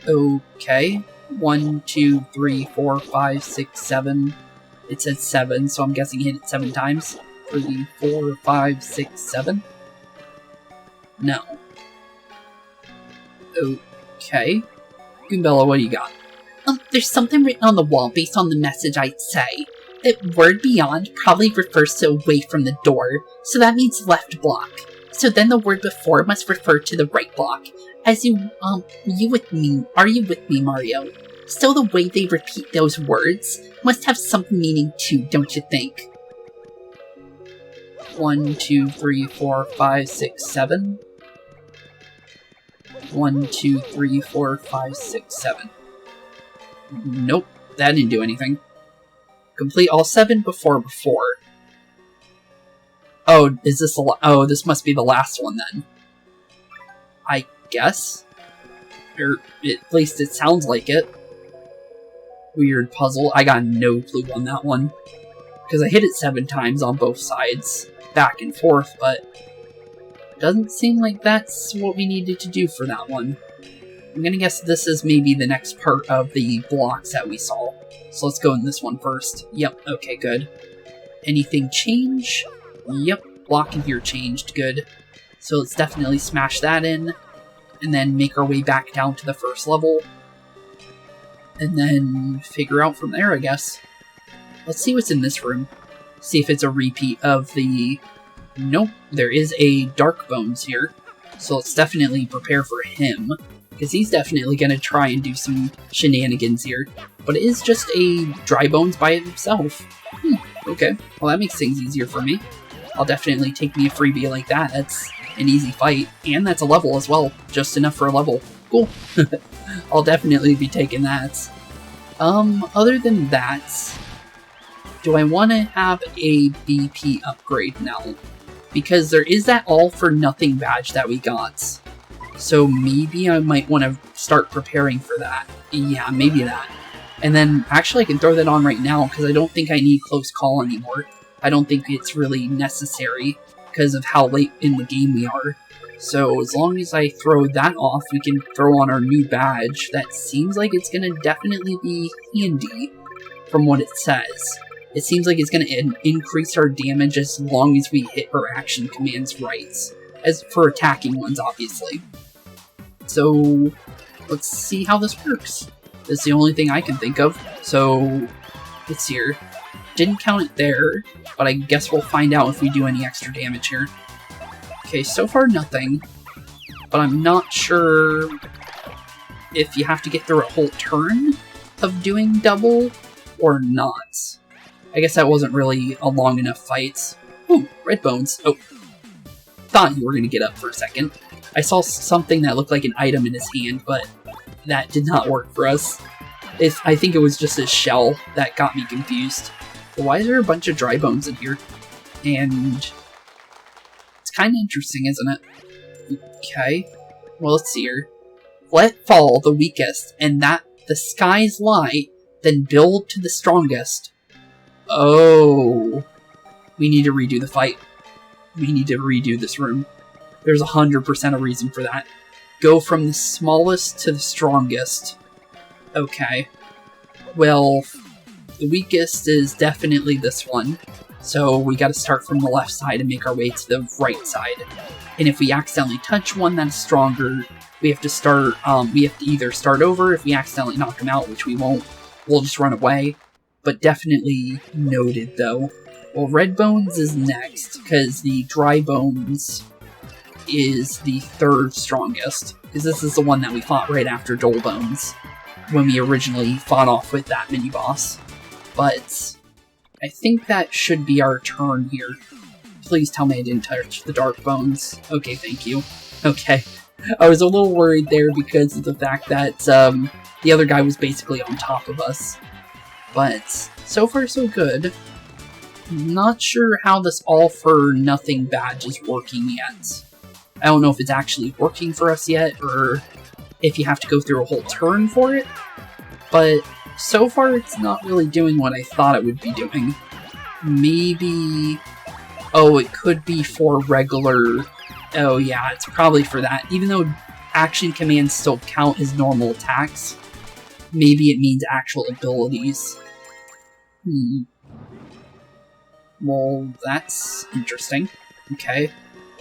Okay. 1, 2, 3, 4, 5, 6, 7. It says 7, so I'm guessing hit it 7 times. 3, 4, 5, 6, 7. No. Okay. Goombella, what do you got? There's something written on the wall based on the message, I'd say. That word beyond probably refers to away from the door, so that means left block. So then the word before must refer to the right block. As you with me? Are you with me, Mario? Still, the way they repeat those words must have some meaning too, don't you think? 1, 2, 3, 4, 5, 6, 7. 1, 2, 3, 4, 5, 6, 7. Nope, that didn't do anything. Complete all 7 before. Oh, is this oh, this must be the last one then. I guess? Or at least it sounds like it. Weird puzzle. I got no clue on that one. Because I hit it 7 times on both sides, back and forth, but it doesn't seem like that's what we needed to do for that one. I'm gonna guess this is maybe the next part of the blocks that we saw. So let's go in this one first. Yep, okay, good. Anything change? Yep, block in here changed, good. So let's definitely smash that in, and then make our way back down to the first level. And then figure out from there, I guess. Let's see what's in this room. See if it's a repeat of the... Nope, there is a Dark Bones here. So let's definitely prepare for him, because he's definitely going to try and do some shenanigans here. But it is just a Dry Bones by himself. Okay, well that makes things easier for me. I'll definitely take me a freebie like that. That's an easy fight, and that's a level as well. Just enough for a level. Cool. I'll definitely be taking that. Other than that, do I want to have a BP upgrade now? Because there is that all-for-nothing badge that we got. So maybe I might want to start preparing for that. Yeah, maybe that. And then, actually I can throw that on right now, because I don't think I need Close Call anymore. I don't think it's really necessary, because of how late in the game we are. So as long as I throw that off, we can throw on our new badge. That seems like it's going to definitely be handy, from what it says. It seems like it's going to increase our damage as long as we hit our action commands right. As for attacking ones, obviously. So, let's see how this works. That's the only thing I can think of. So, let's see here. Didn't count it there, but I guess we'll find out if we do any extra damage here. Okay, so far nothing. But I'm not sure if you have to get through a whole turn of doing double or not. I guess that wasn't really a long enough fight. Ooh, red bones. Oh. Thought you were going to get up for a second. I saw something that looked like an item in his hand, but that did not work for us. I think it was just his shell that got me confused. But why is there a bunch of dry bones in here? And it's kind of interesting, isn't it? Okay. Well, let's see here. Let fall the weakest, and that the skies lie, then build to the strongest. Oh. We need to redo the fight. We need to redo this room. There's 100% a reason for that. Go from the smallest to the strongest. Okay. Well, the weakest is definitely this one. So we gotta start from the left side and make our way to the right side. And if we accidentally touch one that's stronger, we have to either start over if we accidentally knock him out, which we won't. We'll just run away. But definitely noted, though. Well, Red Bones is next, because the Dry Bones is the third strongest. Because this is the one that we fought right after Dull Bones, when we originally fought off with that mini-boss. But I think that should be our turn here. Please tell me I didn't touch the Dark Bones. Okay, thank you. Okay. I was a little worried there because of the fact that the other guy was basically on top of us. But so far so good. Not sure how this all-for-nothing badge is working yet. I don't know if it's actually working for us yet, or if you have to go through a whole turn for it. But so far it's not really doing what I thought it would be doing. Maybe... Oh, it could be for regular... Oh yeah, it's probably for that. Even though action commands still count as normal attacks, maybe it means actual abilities. Well, that's interesting. Okay.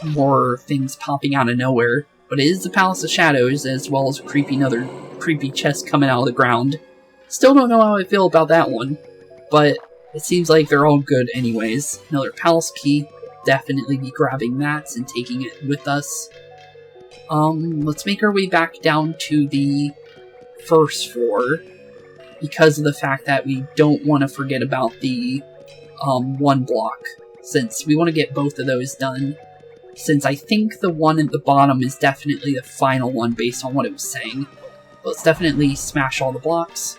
More things popping out of nowhere. But it is the Palace of Shadows, as well as another creepy chest coming out of the ground. Still don't know how I feel about that one, but it seems like they're all good anyways. Another Palace Key. Definitely be grabbing that and taking it with us. Let's make our way back down to the first floor, because of the fact that we don't want to forget about the one block, since we want to get both of those done, since I think the one at the bottom is definitely the final one based on what it was saying. Let's definitely smash all the blocks.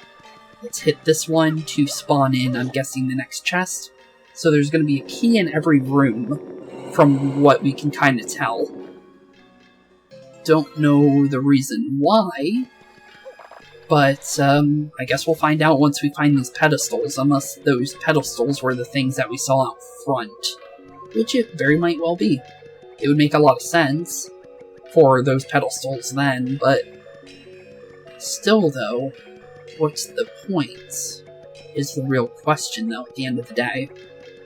Let's hit this one to spawn in, I'm guessing, the next chest. So there's going to be a key in every room, from what we can kind of tell. Don't know the reason why, but I guess we'll find out once we find these pedestals, unless those pedestals were the things that we saw out front, which it very might well be. It would make a lot of sense for those pedestals then, but still though, what's the point, is the real question though at the end of the day.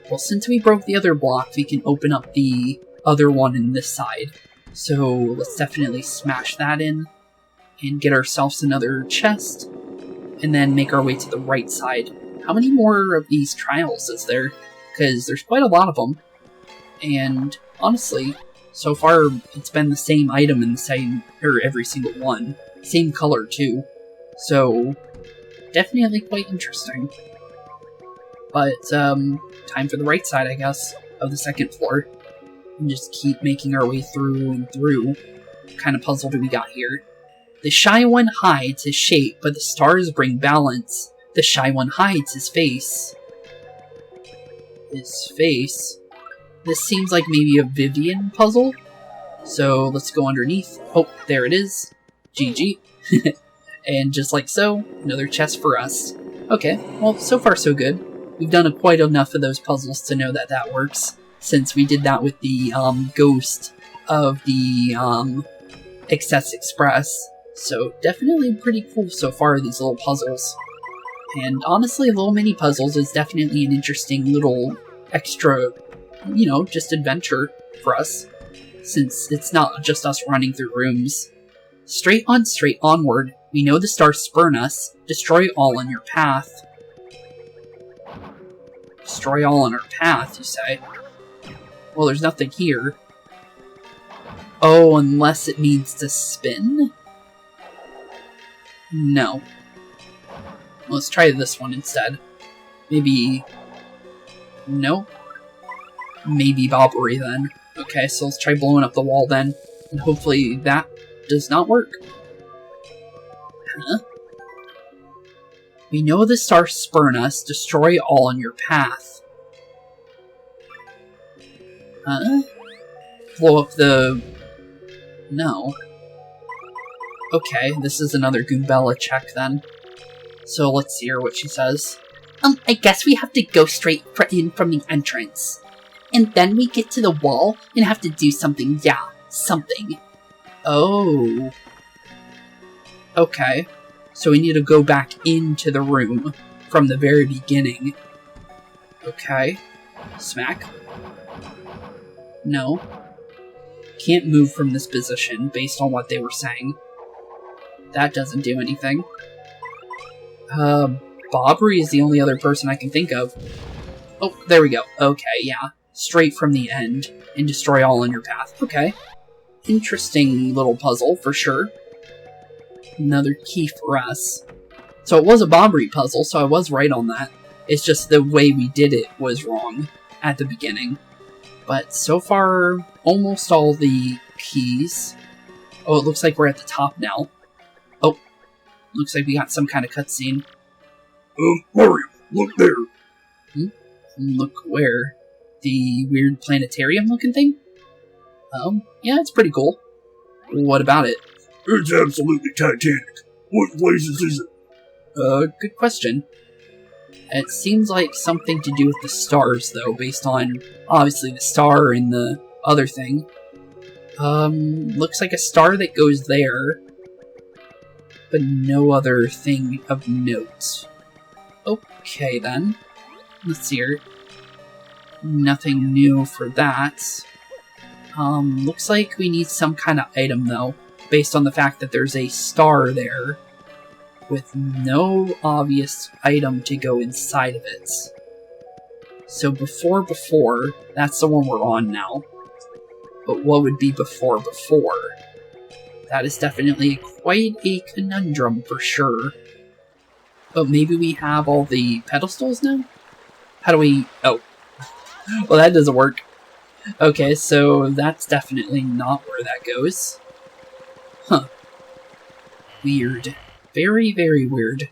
Well, since we broke the other block, we can open up the other one in this side. So let's definitely smash that in and get ourselves another chest, and then make our way to the right side. How many more of these trials is there? Because there's quite a lot of them. And honestly, so far it's been the same item in the same, or every single one. Same color too. So definitely quite interesting. But time for the right side, I guess, of the second floor. And just keep making our way through and through. What kind of puzzle do we got here? The Shy One hides his shape, but the stars bring balance. The Shy One hides his face. His face? This seems like maybe a Vivian puzzle. So let's go underneath. Oh, there it is. GG. And just like so, another chest for us. Okay, well, so far so good. We've done quite enough of those puzzles to know that that works, since we did that with the ghost of the Excess Express. So definitely pretty cool so far, these little puzzles. And honestly, little mini puzzles is definitely an interesting little extra, you know, just adventure for us, since it's not just us running through rooms. Straight onward. We know the stars spurn us. Destroy all on your path. Destroy all on our path, you say? Well, there's nothing here. Oh, unless it needs to spin? No. Let's try this one instead. Maybe... No? Maybe Bobbery then. Okay, so let's try blowing up the wall then. And hopefully that does not work. Huh? We know the stars spurn us. Destroy all on your path. Huh? Blow up the... No. Okay, this is another Goombella check then. So let's see her what she says. I guess we have to go straight in from the entrance. And then we get to the wall and have to do something. Yeah, something. Oh. Okay. So we need to go back into the room from the very beginning. Okay. Smack. No. Can't move from this position based on what they were saying. That doesn't do anything. Bobbery is the only other person I can think of. Oh, there we go. Okay, yeah. Straight from the end and destroy all in your path. Okay. Interesting little puzzle, for sure. Another key for us. So it was a Bobbery puzzle, so I was right on that. It's just the way we did it was wrong at the beginning. But so far, almost all the keys. Oh, it looks like we're at the top now. Oh, looks like we got some kind of cutscene. Mario, look there. Look where? The weird planetarium looking thing? Yeah, it's pretty cool. What about it? It's absolutely titanic. What places is it? Good question. It seems like something to do with the stars, though, based on, obviously, the star and the other thing. Looks like a star that goes there, but no other thing of note. Okay, then. Let's see here. Nothing new for that. Looks like we need some kind of item, though, based on the fact that there's a star there, with no obvious item to go inside of it. So before, that's the one we're on now. But what would be before? That is definitely quite a conundrum for sure. But maybe we have all the pedestals now? How do we... Oh. Well, that doesn't work. Okay, so that's definitely not where that goes. Huh. Weird. Very, very weird.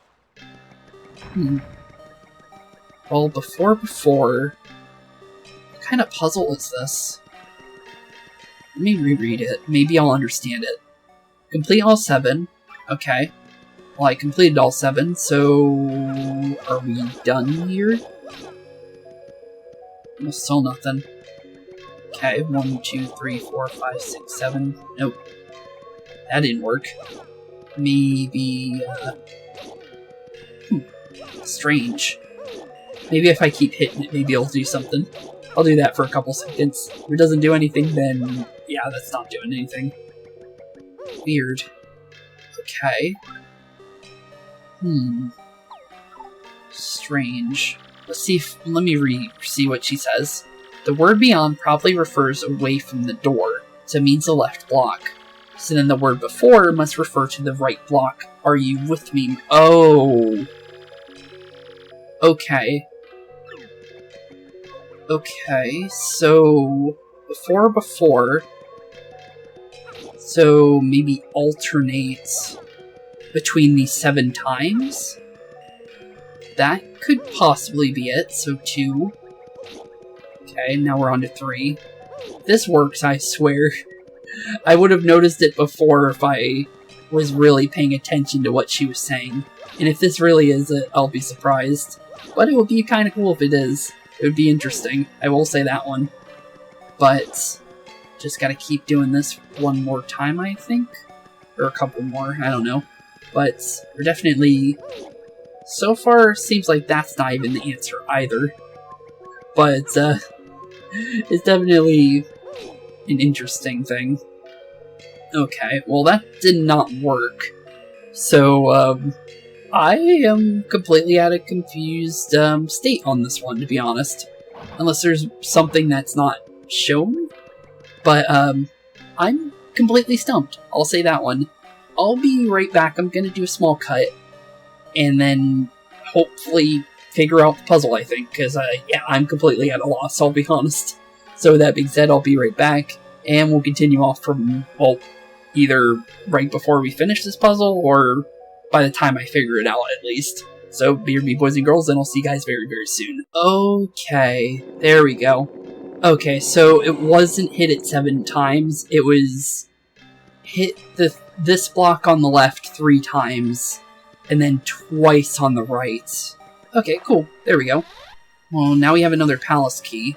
Well, before... What kind of puzzle is this? Let me reread it. Maybe I'll understand it. Complete all 7. Okay. Well, I completed all 7, so... Are we done here? Well, still nothing. Okay, 1, 2, 3, 4, 5, 6, 7. Nope. That didn't work. Maybe, strange. Maybe if I keep hitting it, maybe it'll do something. I'll do that for a couple seconds. If it doesn't do anything, then... Yeah, that's not doing anything. Weird. Okay. Strange. Let's see if... Let me see what she says. The word beyond probably refers away from the door, so it means the left block. So then the word before must refer to the right block. Are you with me? Oh. Okay. Okay, so... Before... So maybe alternates between these 7 times? That could possibly be it, so 2. Okay, now we're on to 3. This works, I swear. I would have noticed it before if I was really paying attention to what she was saying. And if this really is it, I'll be surprised. But it would be kind of cool if it is. It would be interesting. I will say that one. But just gotta keep doing this one more time, I think? Or a couple more, I don't know. But we're definitely... So far, seems like that's not even the answer either. But, it's definitely an interesting thing. Okay, well that did not work. So, I am completely at a confused, state on this one, to be honest. Unless there's something that's not shown. But, I'm completely stumped. I'll say that one. I'll be right back. I'm gonna do a small cut. And then, hopefully, figure out the puzzle, I think. Because, yeah, I'm completely at a loss, I'll be honest. So with that being said, I'll be right back. And we'll continue off from, well, either right before we finish this puzzle, or by the time I figure it out, at least. So, be with me, boys and girls, and I'll see you guys very, very soon. Okay, there we go. Okay, so it wasn't hit it 7 times, it was hit this block on the left 3 times, and then twice on the right. Okay, cool, there we go. Well, now we have another palace key.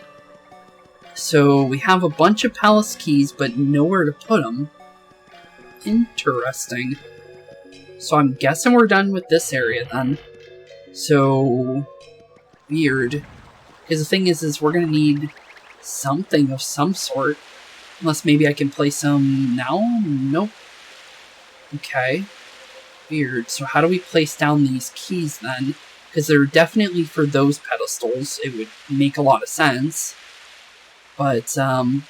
So, we have a bunch of palace keys, but nowhere to put them. Interesting. So I'm guessing we're done with this area then. So... weird. Because the thing is we're gonna need something of some sort. Unless maybe I can place them now? Nope. Okay. Weird. So how do we place down these keys then? Because they're definitely for those pedestals. It would make a lot of sense. But, I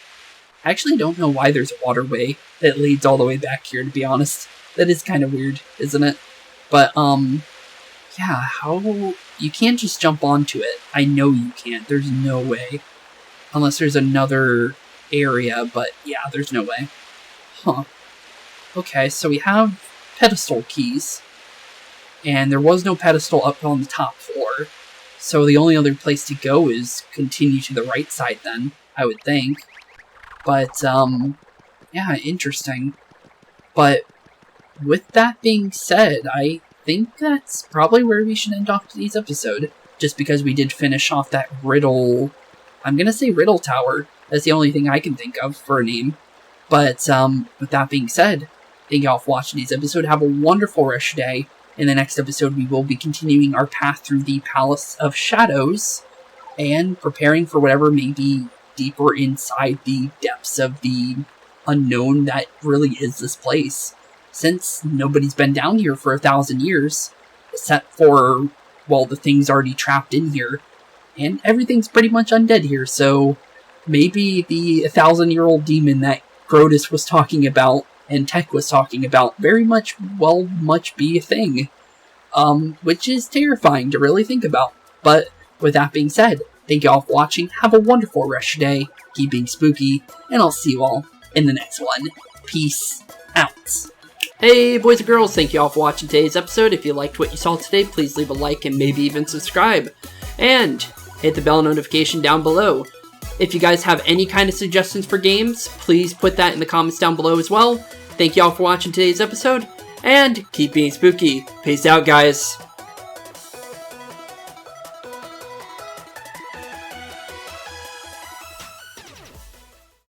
actually don't know why there's a waterway that leads all the way back here, to be honest. That is kind of weird, isn't it? But, yeah, how... You can't just jump onto it. I know you can't. There's no way. Unless there's another area, but yeah, there's no way. Huh. Okay, so we have pedestal keys. And there was no pedestal up on the top floor. So the only other place to go is continue to the right side then, I would think. But, yeah, interesting. But with that being said, I think that's probably where we should end off today's episode. Just because we did finish off that riddle... I'm gonna say riddle tower. That's the only thing I can think of for a name. But, with that being said, thank y'all for watching today's episode. Have a wonderful rest of your day. In the next episode, we will be continuing our path through the Palace of Shadows and preparing for whatever may be deeper inside the depths of the unknown that really is this place. Since nobody's been down here for 1,000 years, except for, well, the things already trapped in here. And everything's pretty much undead here, so maybe the 1,000-year-old demon that Grodus was talking about and Tech was talking about very much be a thing. Which is terrifying to really think about. But with that being said, thank you all for watching, have a wonderful rest of your day, keep being spooky, and I'll see you all in the next one. Peace out. Hey boys and girls, thank you all for watching today's episode. If you liked what you saw today, please leave a like and maybe even subscribe. And hit the bell notification down below. If you guys have any kind of suggestions for games, please put that in the comments down below as well. Thank you all for watching today's episode, and keep being spooky. Peace out, guys.